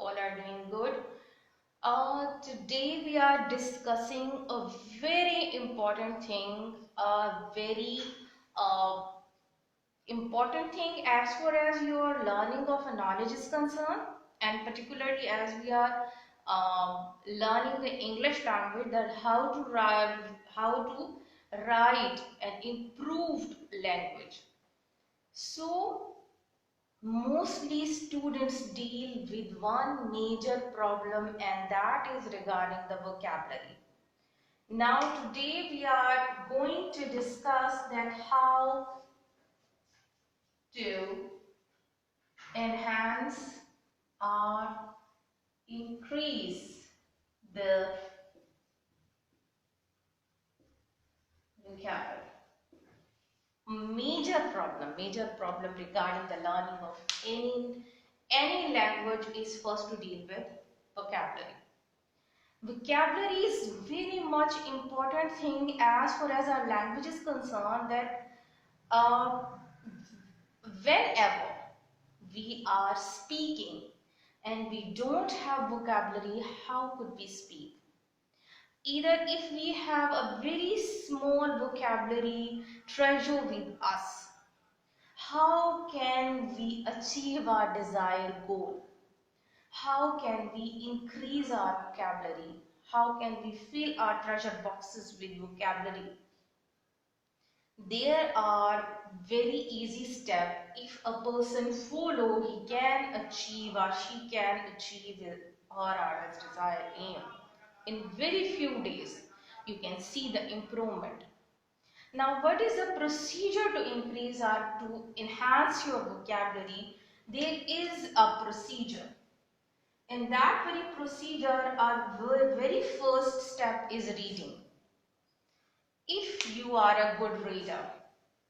all are doing good. Today we are discussing a very important thing, a very uh, important thing as far as your learning of a knowledge is concerned, and particularly as we are learning the English language, that how to write an improved language. So mostly students deal with one major problem, and that is regarding the vocabulary. Now today we are going to discuss that how to enhance or increase the vocabulary. Major problem regarding the learning of any language is first to deal with vocabulary. Vocabulary is very much important thing as far as our language is concerned, that uh, whenever we are speaking and we don't have vocabulary, how could we speak? Either if we have a very small vocabulary treasure with us, how can we achieve our desired goal? How can we increase our vocabulary? How can we fill our treasure boxes with vocabulary? There are very easy steps. If a person follow, he can achieve or she can achieve her or his desired aim. In very few days, you can see the improvement. Now, what is the procedure to increase or to enhance your vocabulary? There is a procedure. In that very procedure, our very first step is reading. If you are a good reader,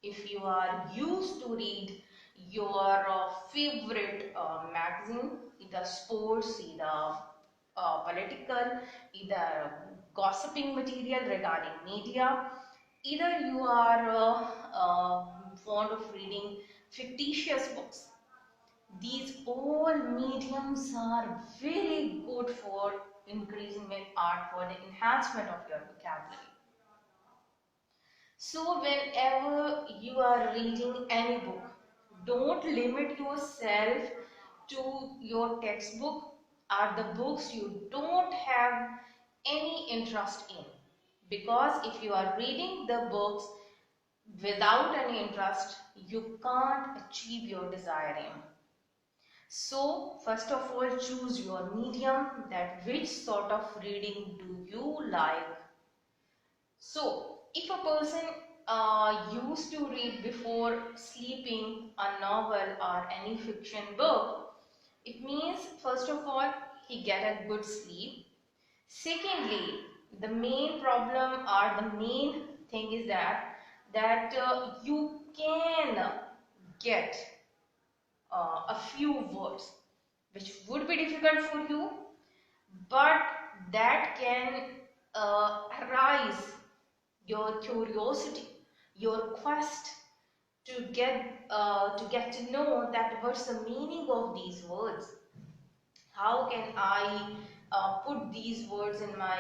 if you are used to read your favorite magazine, either sports, either political, either gossiping material regarding media, either you are fond of reading fictitious books, these all mediums are very good for increasing your art, for the enhancement of your vocabulary. So whenever you are reading any book, don't limit yourself to your textbook or the books you don't have any interest in. Because if you are reading the books without any interest, you can't achieve your desired aim. So first of all, choose your medium, that which sort of reading do you like. So if a person used to read before sleeping a novel or any fiction book, it means first of all he get a good sleep. Secondly, the main problem or the main thing is that you can get a few words which would be difficult for you, but that can arise your curiosity, your quest to get to know that what's the meaning of these words. How can I put these words in my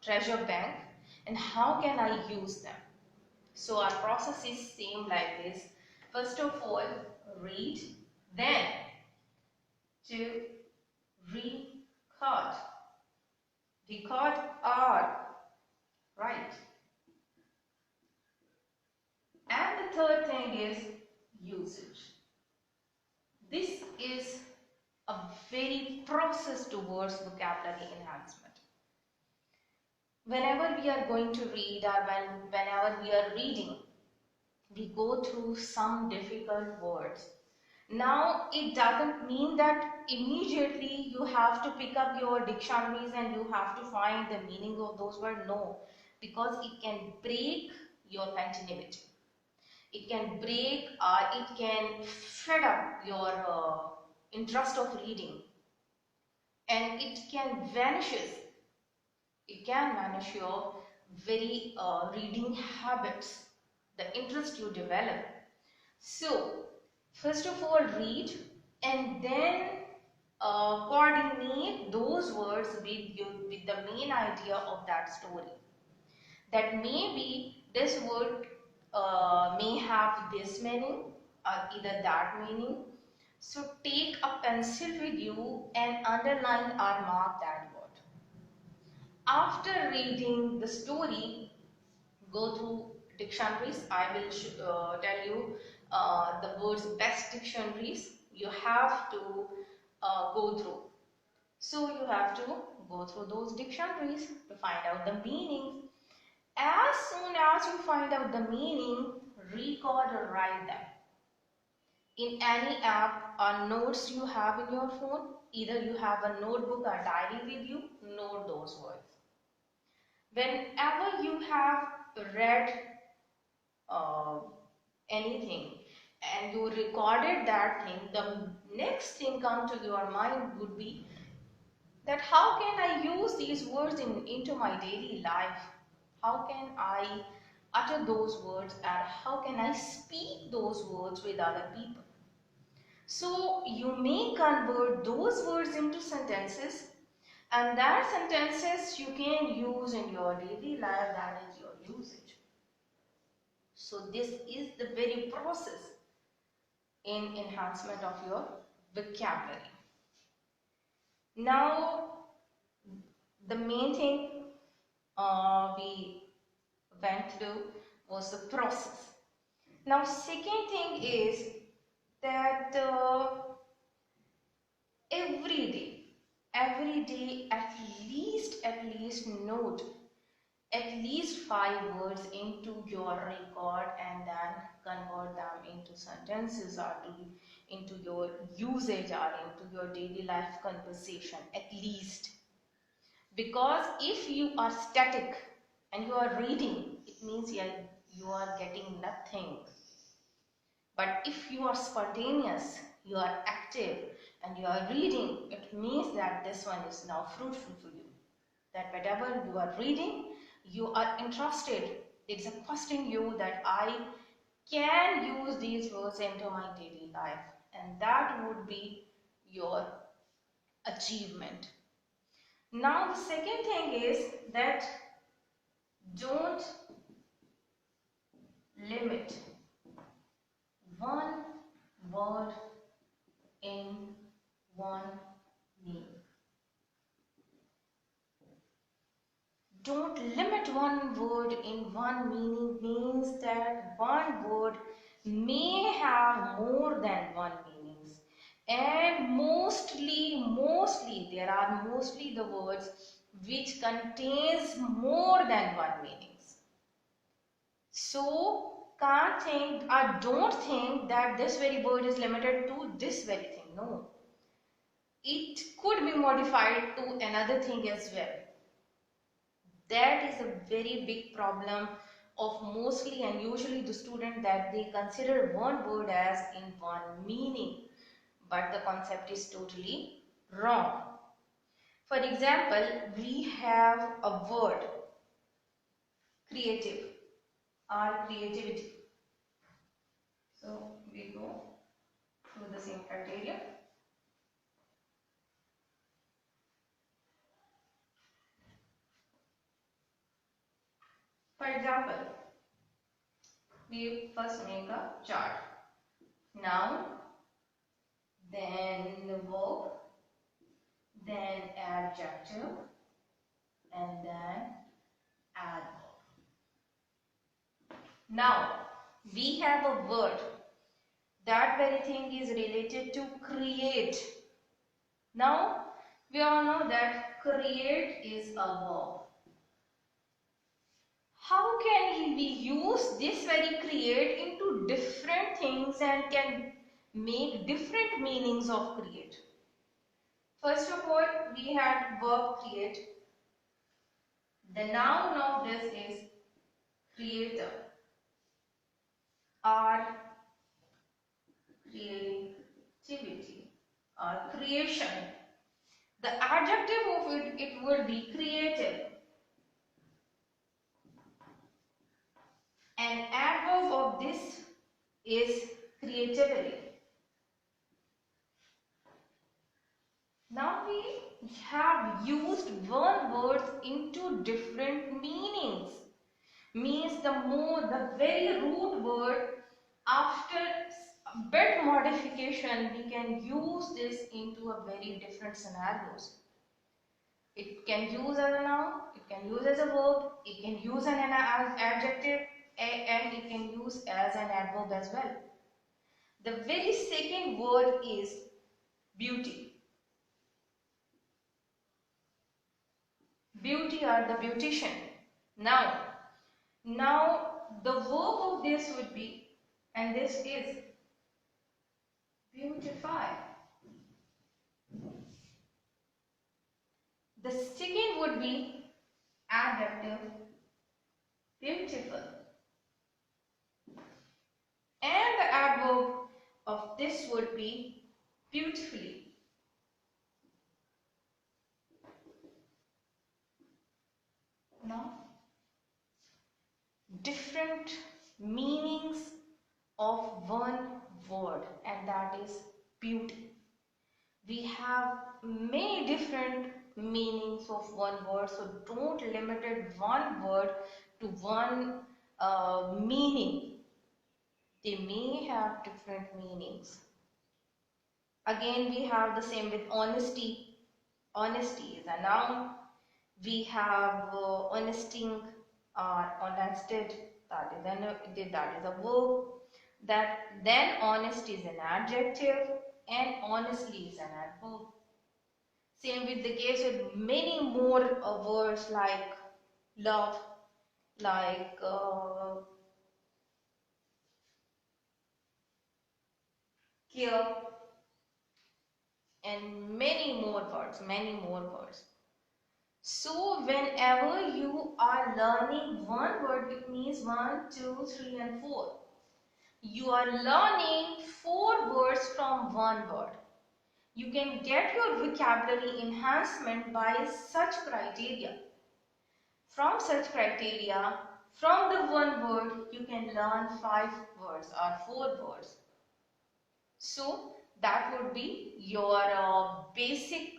treasure bank, and how can I use them? So our process is same like this. First of all, read, then to record. Record or write. And the third thing is usage. This is a very process towards vocabulary enhancement. Whenever we are going to read or whenever we are reading, we go through some difficult words. Now, it doesn't mean that immediately you have to pick up your dictionaries and you have to find the meaning of those words. No, because it can break your continuity. It can break or it can fed up your interest of reading, and it can vanish your very reading habits, the interest you develop. So first of all, read, and then with the main idea of that story. That maybe this word may have this meaning or either that meaning. So take a pencil with you and underline or mark that word. After reading the story, go through dictionaries. I will tell you the world's best dictionaries you have to go through. So you have to go through those dictionaries to find out the meaning. As soon as you find out the meaning, record or write them. In any app or notes you have in your phone, either you have a notebook or diary with you, note those words. Whenever you have read uh, anything and you recorded that thing, the next thing come to your mind would be that how can I use these words into my daily life? How can I utter those words and how can I speak those words with other people? So you may convert those words into sentences, and that sentences you can use in your daily life, that is your usage. So this is the very process in enhancement of your vocabulary. Now the main thing we went through was the process. Now second thing is that every day at least note at least 5 words into your record and then convert them into sentences or into your usage or into your daily life conversation at least. Because if you are static and you are reading, it means you are getting nothing. But if you are spontaneous, you are active and you are reading, it means that this one is now fruitful for you. That whatever you are reading, you are interested. It's a question you that I can use these words into my daily life, and that would be your achievement. Now the second thing is that don't limit one word in one meaning. Don't limit one word in one meaning means that one word may have more than one meanings, and mostly there are mostly the words which contains more than one meanings. So can't think or don't think that this very word is limited to this very thing. No, it could be modified to another thing as well. That is a very big problem of mostly and usually the student, that they consider one word as in one meaning, but the concept is totally wrong. For example, we have a word creative or creativity. So we go through the same criteria. For example, we first make a chart. Noun, then verb, then adjective, and then adverb. Now we have a word. That very thing is related to create. Now we all know that create is a verb. How can we use this very create into different things and can make different meanings of create? First of all, we had verb create. The noun of this is creator or creativity or creation. The adjective of it will be creative. An adverb of this is creativity. Now we have used one word into different meanings. Means the very root word, after bit modification, we can use this into a very different scenarios. It can use as a noun, it can use as a verb, it can use an adjective, and it can use as an adverb as well. The very second word is beauty. Beauty or the beautician. Now the verb of this would be, and this is beautify. The second would be adjective, beautiful. And the adverb of this would be beautifully. Now, different meanings of one word, and that is beauty. We have many different meanings of one word, so don't limit it one word to one meaning. They may have different meanings. Again, we have the same with honesty. Honesty is a noun. We have honesting or honested, that is a verb. That then honesty is an adjective and honestly is an adverb. Same with the case with many more words like love, like care, and many more words. So whenever you are learning one word, it means 1, 2, 3 and 4. You are learning 4 words from one word. You can get your vocabulary enhancement by such criteria. From such criteria, from the one word, you can learn 5 words or 4 words. So that would be your basic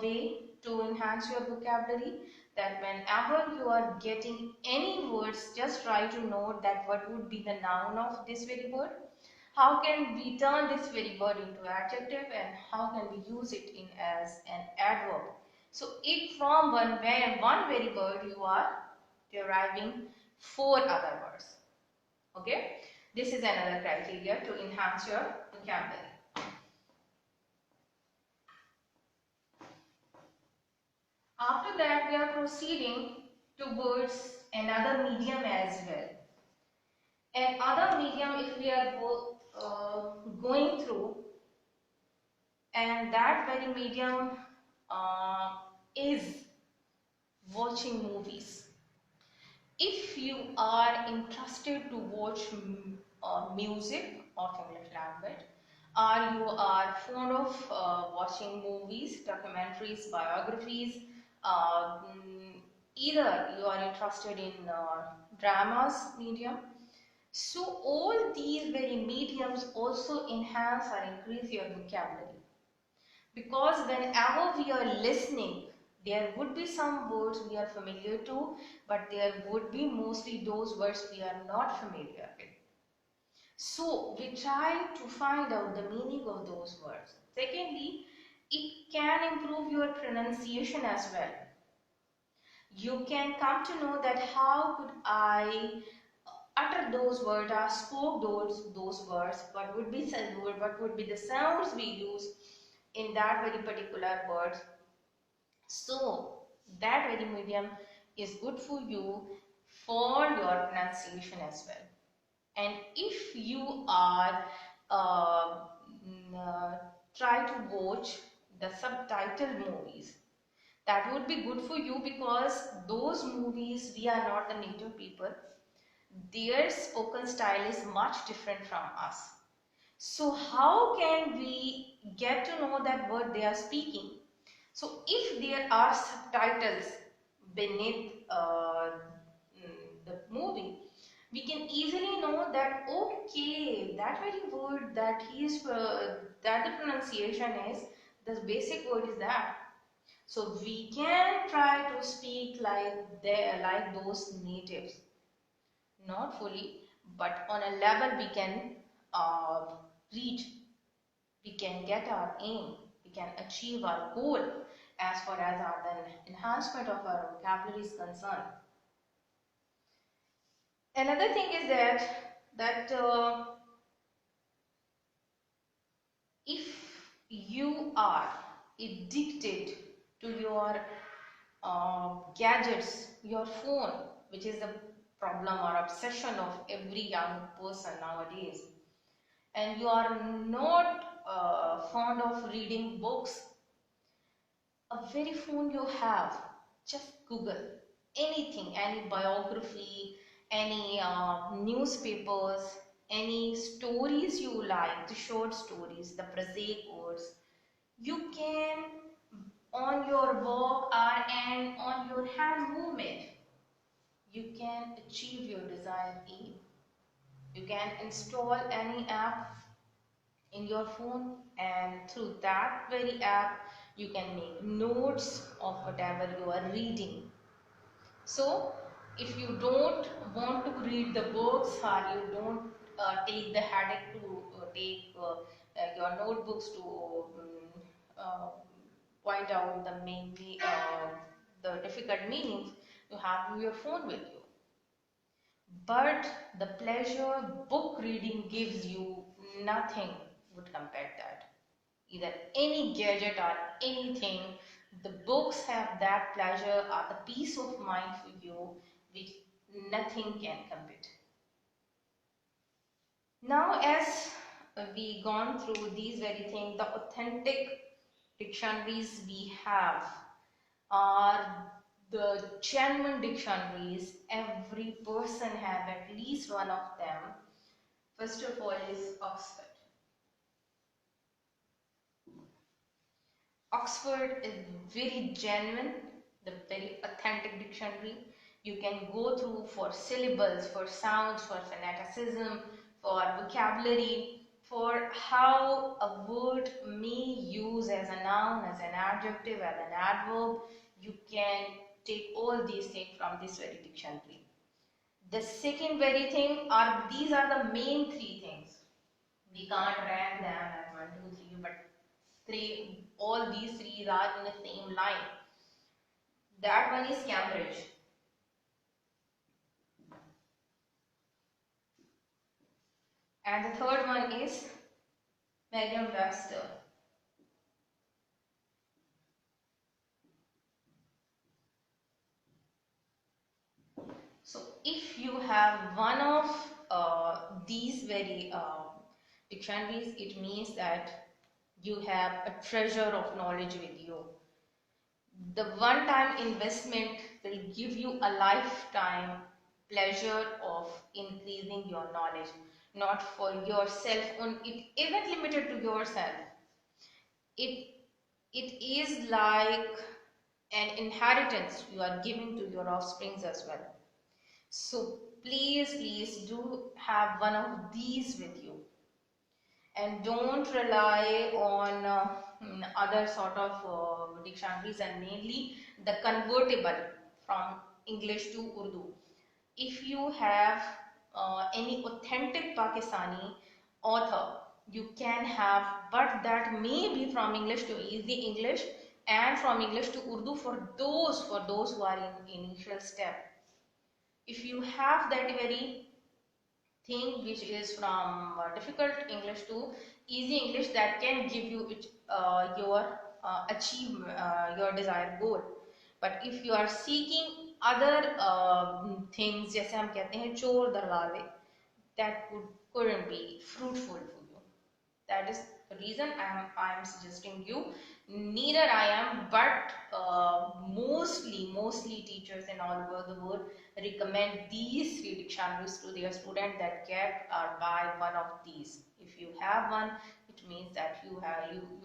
way to enhance your vocabulary, that whenever you are getting any words, just try to note that what would be the noun of this very word, how can we turn this very word into adjective, and how can we use it in as an adverb. So if from one very word you are deriving 4 other words. Okay, this is another criteria to enhance your vocabulary. After that, we are proceeding towards another medium as well. And other medium, if we are going through, and that very medium is watching movies. If you are interested to watch music of English language, or you are fond of watching movies, documentaries, biographies, either you are interested in dramas medium, so all these very mediums also enhance or increase your vocabulary. Because whenever we are listening, there would be some words we are familiar to, but there would be mostly those words we are not familiar with. So we try to find out the meaning of those words. Secondly, it can improve your pronunciation as well. You can come to know that how could I utter those words or spoke those words, what would be the sounds we use in that very particular word. So that very medium is good for you for your pronunciation as well. And if you are try to watch the subtitled movies, that would be good for you, because those movies, we are not the native people, their spoken style is much different from us. So how can we get to know that what they are speaking? So if there are subtitles beneath the movie, we can easily know that okay, that very word that the pronunciation is The basic word is that. So we can try to speak like those natives. Not fully, but on a level we can reach, we can get our aim, we can achieve our goal as far as our the enhancement of our vocabulary is concerned. Another thing is that if you are addicted to your gadgets, your phone, which is a problem or obsession of every young person nowadays, and you are not fond of reading books, a very phone you have, just Google anything, any biography, any newspapers, any stories you like, the short stories, the prosaic words. You can, on your walk or and on your hand movement, you can achieve your desired aim. You can install any app in your phone, and through that very app you can make notes of whatever you are reading. So if you don't want to read the books, or you don't take the headache to take your notebooks to uh, point out the the difficult meanings, you have your phone with you. But the pleasure book reading gives you, nothing would compare that. Either any gadget or anything, the books have that pleasure or the peace of mind for you which nothing can compete. Now, as we gone through these very things, the authentic dictionaries we have are the genuine dictionaries. Every person have at least one of them. First of all is Oxford. Oxford is very genuine, the very authentic dictionary. You can go through for syllables, for sounds, for phoneticism, for vocabulary, for how a word may use as a noun, as an adjective, as an adverb. You can take all these things from this very dictionary. The second very thing are, these are the main three things. We can't rank them as 1, 2, 3, but three, all these three are in the same line. That one is Cambridge. And the third one is Merriam-Webster. So if you have one of these very dictionaries, it means that you have a treasure of knowledge with you. The one-time investment will give you a lifetime pleasure of increasing your knowledge, not for yourself. It isn't limited to yourself. It is like an inheritance you are giving to your offsprings as well. So please do have one of these with you, and don't rely on other sort of dictionaries, and mainly the convertible from English to Urdu. If you have any authentic Pakistani author, you can have, but that may be from English to easy English and from English to Urdu for those who are in initial step. If you have that very thing which is from difficult English to easy English, that can give you your achieve your desired goal. But if you are seeking other things, जैसे हम कहते हैं चोर दरवाजे, that couldn't be fruitful for you. That is the reason I am suggesting you. Neither I am, but mostly teachers in all over the world recommend these three dictionaries to their students, that get or buy one of these. If you have one, it means that you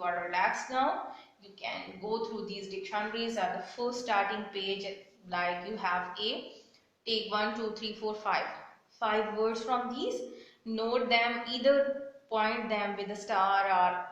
are relaxed now. You can go through these dictionaries at the first starting page, like you have A, take 1, 2, 3, 4, 5 words from these, note them, either point them with a star or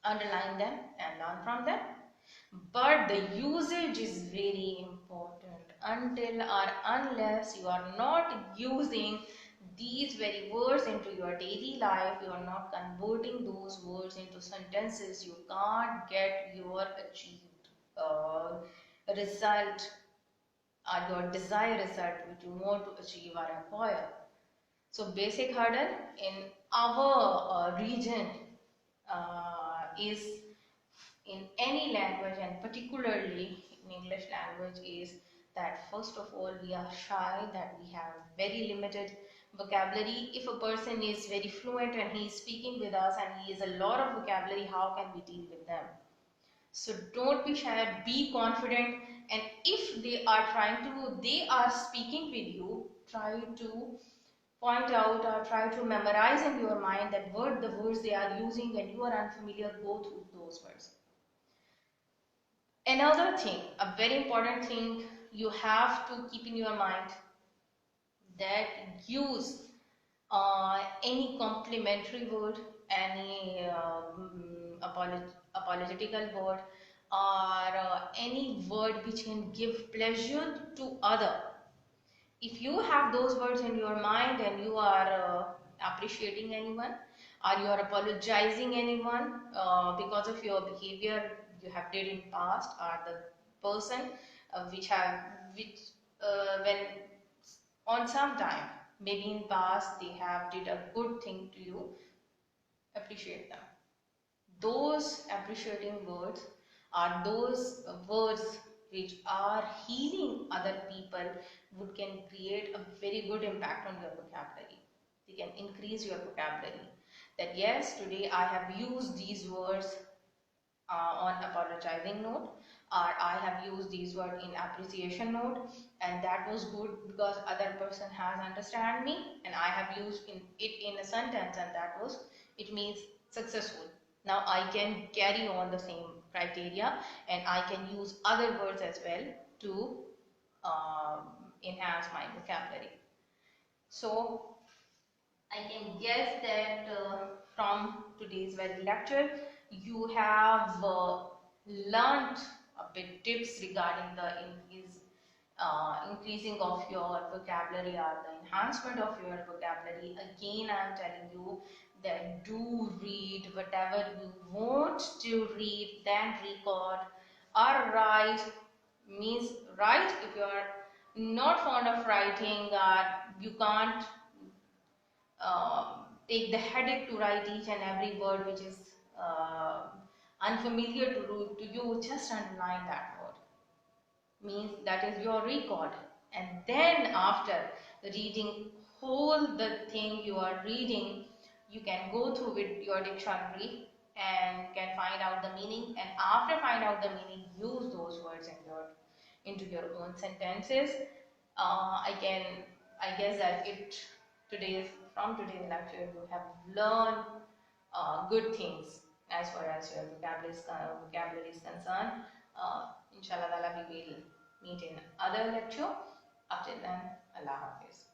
underline them and learn from them. But the usage is very important. Until or unless you are not using these very words into your daily life, you are not converting those words into sentences, you can't get your achieved result or your desired result which you want to achieve or acquire. So basic hurdle in our region is in any language, and particularly in English language, is that first of all we are shy, that we have very limited vocabulary. If a person is very fluent and he is speaking with us and he has a lot of vocabulary, how can we deal with them? So don't be shy, be confident, and if they are speaking with you, try to point out or try to memorize in your mind that the words they are using, and you are unfamiliar, go through those words. Another thing, a very important thing you have to keep in your mind, that use any complimentary word, any apologetical word, or any word which can give pleasure to other. If you have those words in your mind and you are appreciating anyone, or you are apologizing anyone because of your behavior you have did in past, or the person which when on some time, maybe in past they have did a good thing to you, appreciate them. Those appreciating words are those words which are healing other people, would can create a very good impact on your vocabulary. They can increase your vocabulary, that yes, today I have used these words on apologizing note, or I have used these words in appreciation note, and that was good because other person has understand me, and I have used it in a sentence, and that was, it means successful. Now I can carry on the same criteria, and I can use other words as well to enhance my vocabulary. So I can guess that from today's very lecture, you have learned a bit tips regarding the increasing of your vocabulary or the enhancement of your vocabulary. Again, I am telling you that do read whatever you want to read, then record or write. Means write if you are not fond of writing, or you can't take the headache to write each and every word which is unfamiliar to you, just underline that word. Means that is your record, and then after reading whole the thing you are reading, you can go through with your dictionary and can find out the meaning, and after find out the meaning, use those words into your own sentences. I guess that from today's lecture you have learned good things as far as your vocabulary is concerned. Inshallah we will meet in other lecture. Until then, Allah Hafiz.